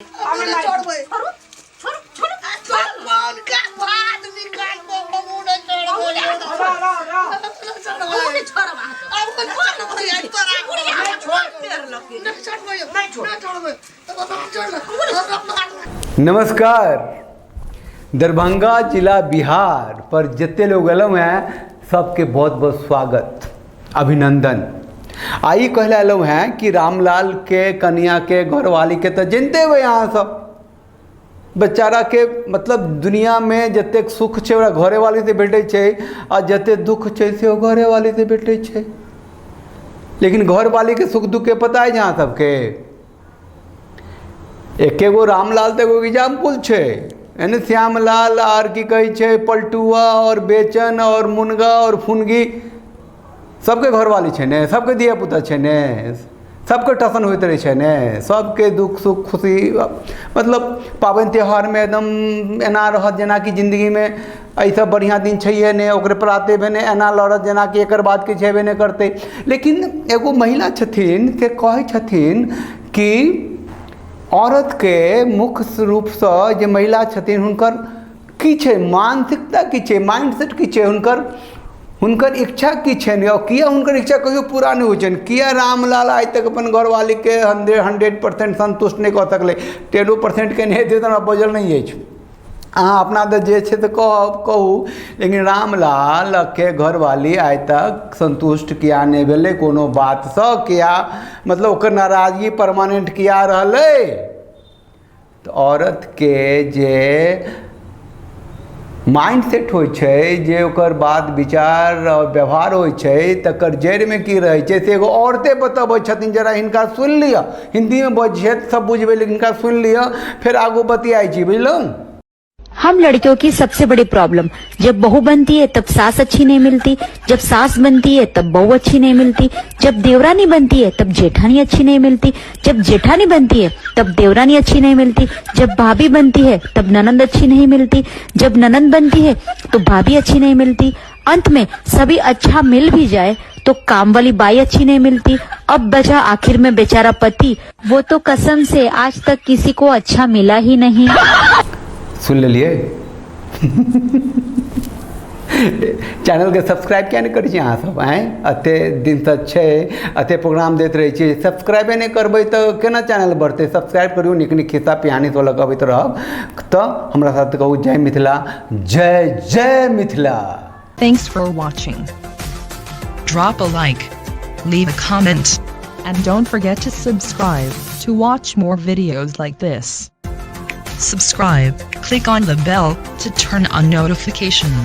छोड़ भाई छोड़ कौन का बात भी काट को मुंडे छोड़ बोले छोड़ अब को छोड़ भाई तोरा छोड़ तेर लगे छोड़ भाई छोड़ भाई नमस्कार। दरभंगा जिला बिहार पर जितने लोग अलम हैं सबके बहुत बहुत स्वागत अभिनंदन। आई कहले अलम हैं कि रामलाल के कन्या के घरवाली के तो जनते हुए यहाँ सब बेचारा के मतलब दुनिया में जते सुख छे ओकरा घरे वाली से भेटे छे आ जते दुख छे से घरे वाली से भेटे छे। लेकिन घर वाली के सुख दुख के पता है जहाँ सबके एके गो रामलाल तो एगो एग्जाम्पल छे यानी श्यामलाल आर की कही छे पलटुआ और बेचन और मुनगा और फुनगी सबके घरवाली छे ने, सबके दिया पुता छे ने, सबके टसन होते रहे छे ने, सबके दुख सुख खुशी मतलब पाबन त्यौहार में एकदम एना रहत जना कि जिंदगी में ऐसा बढ़िया दिन छे ने ओकरे प्राते भेने एना लड़त जना कि एकर बाद के छेबे ने करते। लेकिन एगो महिला छथिन से कहे छथिन कि औरत के मुख्य रूप से जे महिला छथिन हुनकर की छे मानसिकता की छे माइंडसेट की छे हुनकर इच्छा की छे और किया हुनकर इच्छा कहियो पूरा नहीं हो किया रामलाल आज तक अपन घरवाली के 100% संतुष्ट नहीं कर सकले 10% के नहीं दे तो बजल नहीं है अहाँ अपना तो जे छे तो कहू लेकिन रामलाल के घरवाली आज तक संतुष्ट किया नहीं भेले कोनो बात से किया मतलब ओकर नाराजगी परमानेंट किया रहले। तो औरत के जे माइंड सेट होइ छे जे ओकर बात विचार और व्यवहार होइ छे तकर जड़ में की रहे छे से एगो औरते बतबै छथिन जरा हिनका सुन लिया हिंदी में बजे सब बुझबे लेकिन हिनका सुन लिया फिर आगू बतियाई छी बुझलौं। हम लड़कियों की सबसे बड़ी प्रॉब्लम जब बहू बनती है तब सास अच्छी नहीं मिलती, जब सास बनती है तब बहू अच्छी नहीं मिलती, जब देवरानी बनती है तब जेठानी अच्छी नहीं मिलती, जब जेठानी बनती है तब देवरानी अच्छी नहीं मिलती, जब भाभी बनती है तब ननंद अच्छी नहीं मिलती, जब ननंद बनती है तो भाभी अच्छी नहीं मिलती, अंत में सभी अच्छा मिल भी जाए तो काम वाली बाई अच्छी नहीं मिलती। अब बचा आखिर में बेचारा पति, वो तो कसम से आज तक किसी को अच्छा मिला ही नहीं। सुन लिए चैनल के सब्सक्राइब क्या नहीं करी अहाँ सब आए अते दिन से छे अते प्रोग्राम देते रहे छी सब्सक्राइबे नहीं करबे तो केना चैनल बढ़ते। सब्सक्राइब करियो निक निक खिस्सा पिहानी तो लगबैत रहब तो हमरा साथ कहू जय मिथिला जय जय Mithila. Thanks for watching. Drop a like, leave a comment, and don't forget to subscribe to watch more videos like this. Subscribe, click on the bell to turn on notifications.